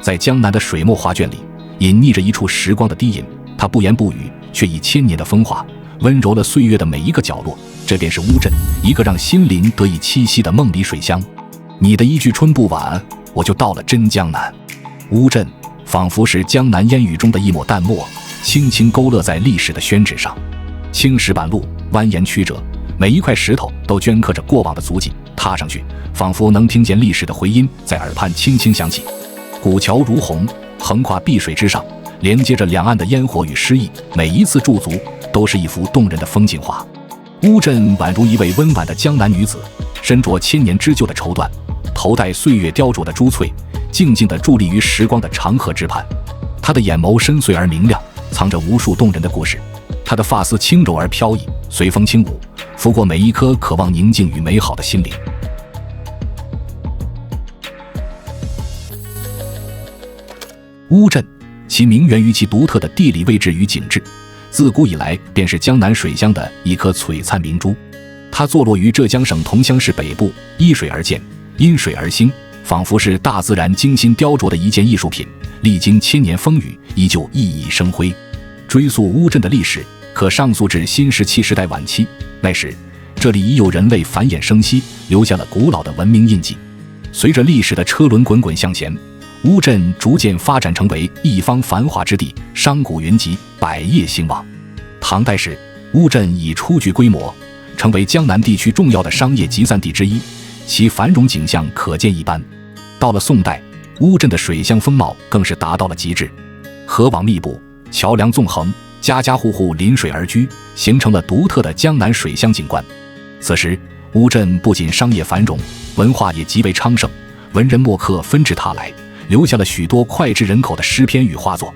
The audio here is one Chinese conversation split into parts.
在江南的水墨画卷里，隐匿着一处时光的低吟，它不言不语，却以千年的风华温柔了岁月的每一个角落。这便是乌镇，一个让心灵得以栖息的梦里水乡。你的一句春不晚，我就到了真江南。乌镇仿佛是江南烟雨中的一抹淡墨，轻轻勾勒在历史的宣纸上。青石板路蜿蜒曲折，每一块石头都镌刻着过往的足迹，踏上去仿佛能听见历史的回音在耳畔轻轻响起。古桥如虹，横跨碧水之上，连接着两岸的烟火与诗意，每一次驻足都是一幅动人的风景画。乌镇宛如一位温婉的江南女子，身着千年织就的绸缎，头戴岁月雕琢的珠翠，静静地伫立于时光的长河之畔。她的眼眸深邃而明亮，藏着无数动人的故事。她的发丝轻柔而飘逸，随风轻舞，拂过每一颗渴望宁静与美好的心灵。乌镇，其名源于其独特的地理位置与景致，自古以来便是江南水乡的一颗璀璨明珠。它坐落于浙江省桐乡市北部，依水而建，因水而兴，仿佛是大自然精心雕琢的一件艺术品，历经千年风雨，依旧熠熠生辉。追溯乌镇的历史，可上溯至新石器时代晚期，那时这里已有人类繁衍生息，留下了古老的文明印记。随着历史的车轮滚滚向前，乌镇逐渐发展成为一方繁华之地，商贾云集，百业兴旺。唐代时，乌镇已初具规模，成为江南地区重要的商业集散地之一，其繁荣景象可见一斑。到了宋代，乌镇的水乡风貌更是达到了极致，河网密布，桥梁纵横，家家户户临水而居，形成了独特的江南水乡景观。此时，乌镇不仅商业繁荣，文化也极为昌盛，文人墨客纷至沓来，留下了许多脍炙人口的诗篇与画作。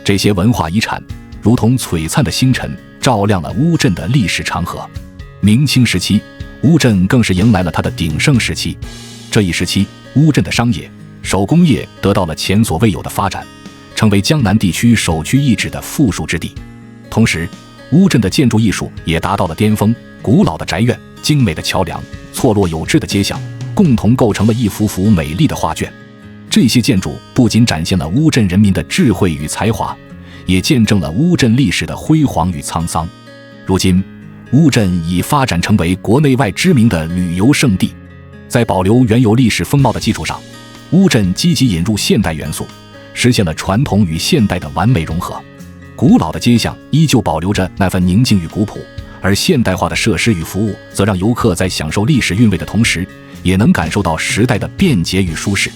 这些文化遗产如同璀璨的星辰，照亮了乌镇的历史长河。明清时期，乌镇更是迎来了它的鼎盛时期。这一时期，乌镇的商业、手工业得到了前所未有的发展，成为江南地区首屈一指的富庶之地。同时，乌镇的建筑艺术也达到了巅峰，古老的宅院、精美的桥梁、错落有致的街巷，共同构成了一幅幅美丽的画卷。这些建筑不仅展现了乌镇人民的智慧与才华，也见证了乌镇历史的辉煌与沧桑。如今，乌镇已发展成为国内外知名的旅游胜地。在保留原有历史风貌的基础上，乌镇积极引入现代元素，实现了传统与现代的完美融合。古老的街巷依旧保留着那份宁静与古朴，而现代化的设施与服务则让游客在享受历史韵味的同时，也能感受到时代的便捷与舒适。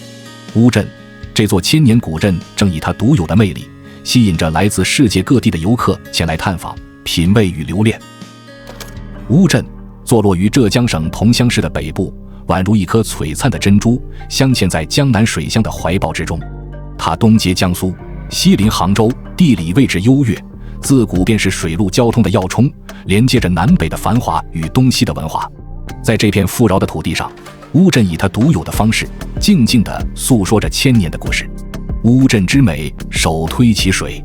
乌镇这座千年古镇正以它独有的魅力，吸引着来自世界各地的游客前来探访、品味与留恋。乌镇坐落于浙江省桐乡市的北部，宛如一颗璀璨的珍珠，镶嵌在江南水乡的怀抱之中。它东接江苏，西临杭州，地理位置优越，自古便是水陆交通的要冲，连接着南北的繁华与东西的文化。在这片富饶的土地上，乌镇以它独有的方式，静静地诉说着千年的故事。乌镇之美，首推其水。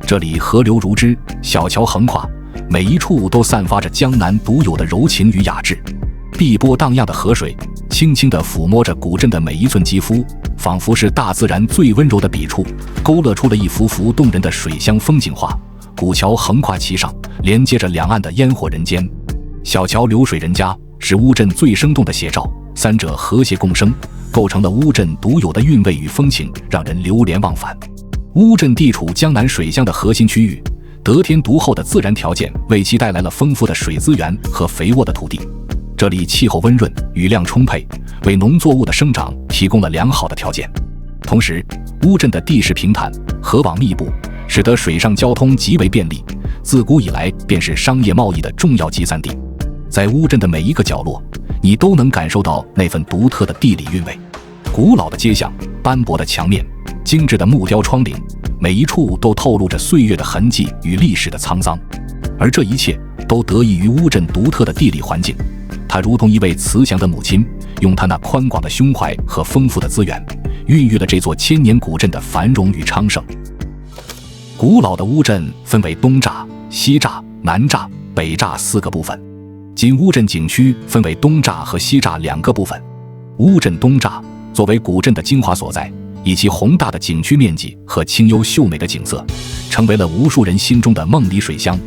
这里河流如织，小桥横跨，每一处都散发着江南独有的柔情与雅致。碧波荡漾的河水轻轻地抚摸着古镇的每一寸肌肤，仿佛是大自然最温柔的笔触，勾勒出了一幅幅动人的水乡风景画。古桥横跨其上，连接着两岸的烟火人间。小桥流水人家是乌镇最生动的写照，三者和谐共生，构成了乌镇独有的韵味与风情，让人流连忘返。乌镇地处江南水乡的核心区域，得天独厚的自然条件为其带来了丰富的水资源和肥沃的土地。这里气候温润，雨量充沛，为农作物的生长提供了良好的条件。同时，乌镇的地势平坦，河网密布，使得水上交通极为便利，自古以来便是商业贸易的重要集散地。在乌镇的每一个角落，你都能感受到那份独特的地理韵味。古老的街巷，斑驳的墙面，精致的木雕窗棂，每一处都透露着岁月的痕迹与历史的沧桑。而这一切都得益于乌镇独特的地理环境，它如同一位慈祥的母亲，用它那宽广的胸怀和丰富的资源，孕育了这座千年古镇的繁荣与昌盛。古老的乌镇分为东栅、西栅、南栅、北栅4个部分。今乌镇景区分为东栅和西栅2个部分。乌镇东栅作为古镇的精华所在，以其宏大的景区面积和清幽秀美的景色，成为了无数人心中的梦里水乡。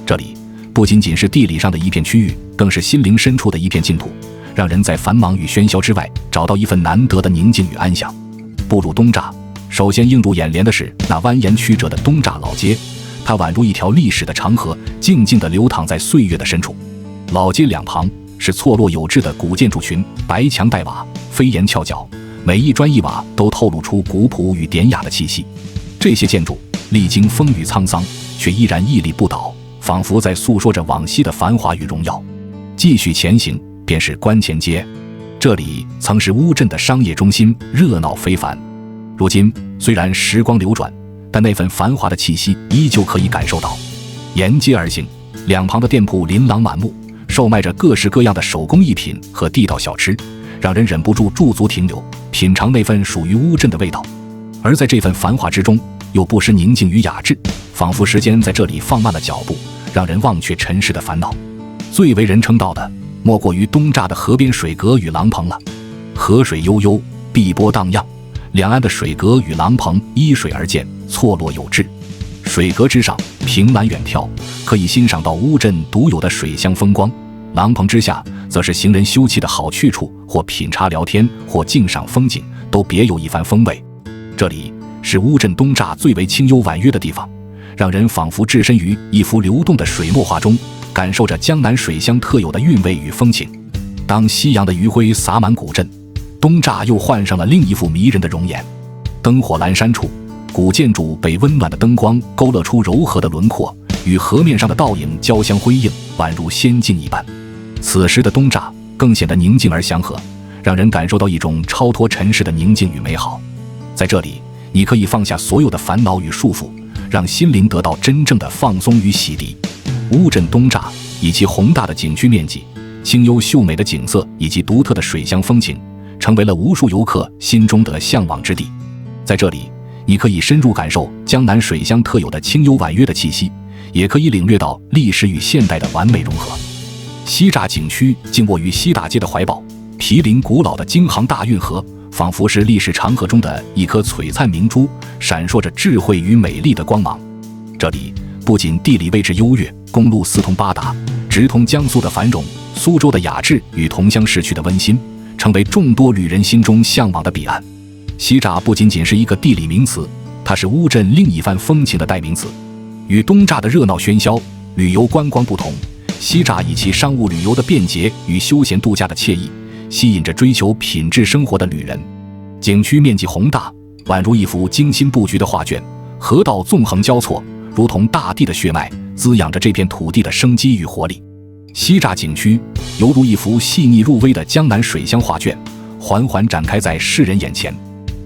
这里不仅仅是地理上的一片区域，更是心灵深处的一片净土，让人在繁忙与喧嚣之外找到一份难得的宁静与安详。步入东栅，首先映入眼帘的是那蜿蜒曲折的东栅老街，它宛如一条历史的长河，静静地流淌在岁月的深处。老街两旁是错落有致的古建筑群，白墙黛瓦，飞檐翘角，每一砖一瓦都透露出古朴与典雅的气息。这些建筑历经风雨沧桑，却依然屹立不倒，仿佛在诉说着往昔的繁华与荣耀。继续前行，便是观前街，这里曾是乌镇的商业中心，热闹非凡。如今虽然时光流转，但那份繁华的气息依旧可以感受到。沿街而行，两旁的店铺琳琅满目，售卖着各式各样的手工艺品和地道小吃，让人忍不住驻足停留，品尝那份属于乌镇的味道。而在这份繁华之中，又不失宁静与雅致，仿佛时间在这里放慢了脚步，让人忘却尘世的烦恼。最为人称道的，莫过于东栅的河边水阁与廊棚了。河水悠悠，碧波荡漾，两岸的水阁与廊棚依水而建，错落有致。水阁之上凭栏远眺，可以欣赏到乌镇独有的水乡风光；廊棚之下则是行人休憩的好去处，或品茶聊天，或静赏风景，都别有一番风味。这里是乌镇东栅最为清幽婉约的地方，让人仿佛置身于一幅流动的水墨画中，感受着江南水乡特有的韵味与风情。当夕阳的余晖洒满古镇，东栅又换上了另一副迷人的容颜。灯火阑珊处，古建筑被温暖的灯光勾勒出柔和的轮廓，与河面上的倒影交相辉映，宛如仙境一般。此时的东栅更显得宁静而祥和，让人感受到一种超脱尘世的宁静与美好。在这里，你可以放下所有的烦恼与束缚，让心灵得到真正的放松与洗涤。乌镇东栅以其宏大的景区面积、清幽秀美的景色以及独特的水乡风情，成为了无数游客心中的向往之地。在这里，你可以深入感受江南水乡特有的清幽婉约的气息，也可以领略到历史与现代的完美融合。西栅景区静卧于西大街的怀抱，毗邻古老的京杭大运河，仿佛是历史长河中的一颗璀璨明珠，闪烁着智慧与美丽的光芒。这里不仅地理位置优越，公路四通八达，直通江苏的繁荣，苏州的雅致与同乡市区的温馨，成为众多旅人心中向往的彼岸。西栅不仅仅是一个地理名词，它是乌镇另一番风情的代名词。与东栅的热闹喧嚣、旅游观光不同，西栅以其商务旅游的便捷与休闲度假的惬意，吸引着追求品质生活的旅人。景区面积宏大，宛如一幅精心布局的画卷，河道纵横交错，如同大地的血脉，滋养着这片土地的生机与活力。西栅景区犹如一幅细腻入微的江南水乡画卷，缓缓展开在世人眼前。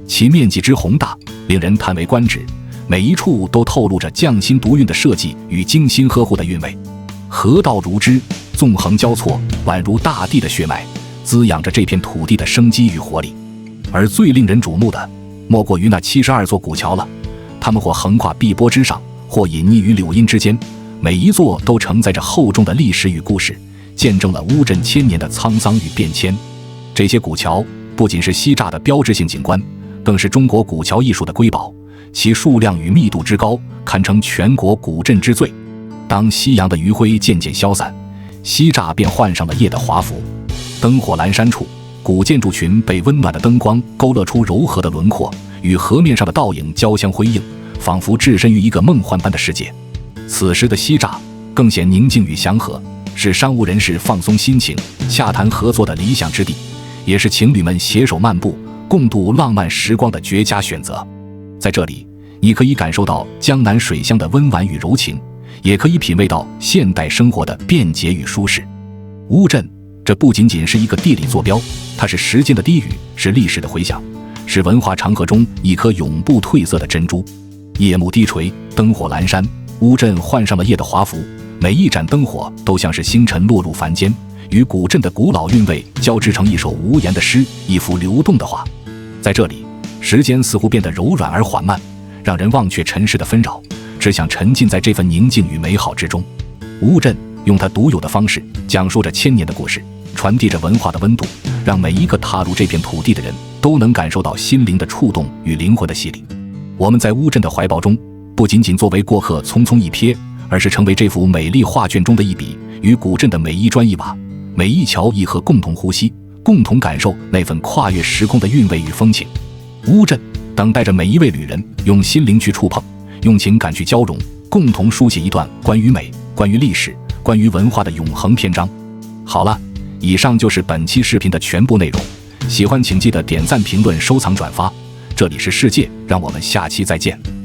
其面积之宏大，令人叹为观止，每一处都透露着匠心独运的设计与精心呵护的韵味。河道如织，纵横交错，宛如大地的血脉，滋养着这片土地的生机与活力。而最令人瞩目的，莫过于那72座古桥了。它们或横跨碧波之上，或隐匿于柳荫之间，每一座都承载着厚重的历史与故事，见证了乌镇千年的沧桑与变迁。这些古桥不仅是西栅的标志性景观，更是中国古桥艺术的瑰宝，其数量与密度之高，堪称全国古镇之最。当夕阳的余晖渐渐消散，西栅便换上了夜的华服。灯火阑珊处，古建筑群被温暖的灯光勾勒出柔和的轮廓，与河面上的倒影交相辉映，仿佛置身于一个梦幻般的世界。此时的西栅更显宁静与祥和，是商务人士放松心情、洽谈合作的理想之地，也是情侣们携手漫步、共度浪漫时光的绝佳选择。在这里，你可以感受到江南水乡的温婉与柔情，也可以品味到现代生活的便捷与舒适。乌镇，这不仅仅是一个地理坐标，它是时间的低语，是历史的回响，是文化长河中一颗永不褪色的珍珠。夜幕低垂，灯火阑珊，乌镇换上了夜的华服，每一盏灯火都像是星辰落入凡间，与古镇的古老韵味交织成一首无言的诗，一幅流动的画。在这里，时间似乎变得柔软而缓慢，让人忘却尘世的纷扰，只想沉浸在这份宁静与美好之中。乌镇用它独有的方式讲述着千年的故事，传递着文化的温度，让每一个踏入这片土地的人都都能感受到心灵的触动与灵魂的洗礼。我们在乌镇的怀抱中，不仅仅作为过客匆匆一瞥，而是成为这幅美丽画卷中的一笔，与古镇的每一砖一瓦、每一桥一河共同呼吸，共同感受那份跨越时空的韵味与风情。乌镇等待着每一位旅人，用心灵去触碰，用情感去交融，共同书写一段关于美、关于历史、关于文化的永恒篇章。好了，以上就是本期视频的全部内容，喜欢请记得点赞、评论、收藏、转发。这里是世界，让我们下期再见。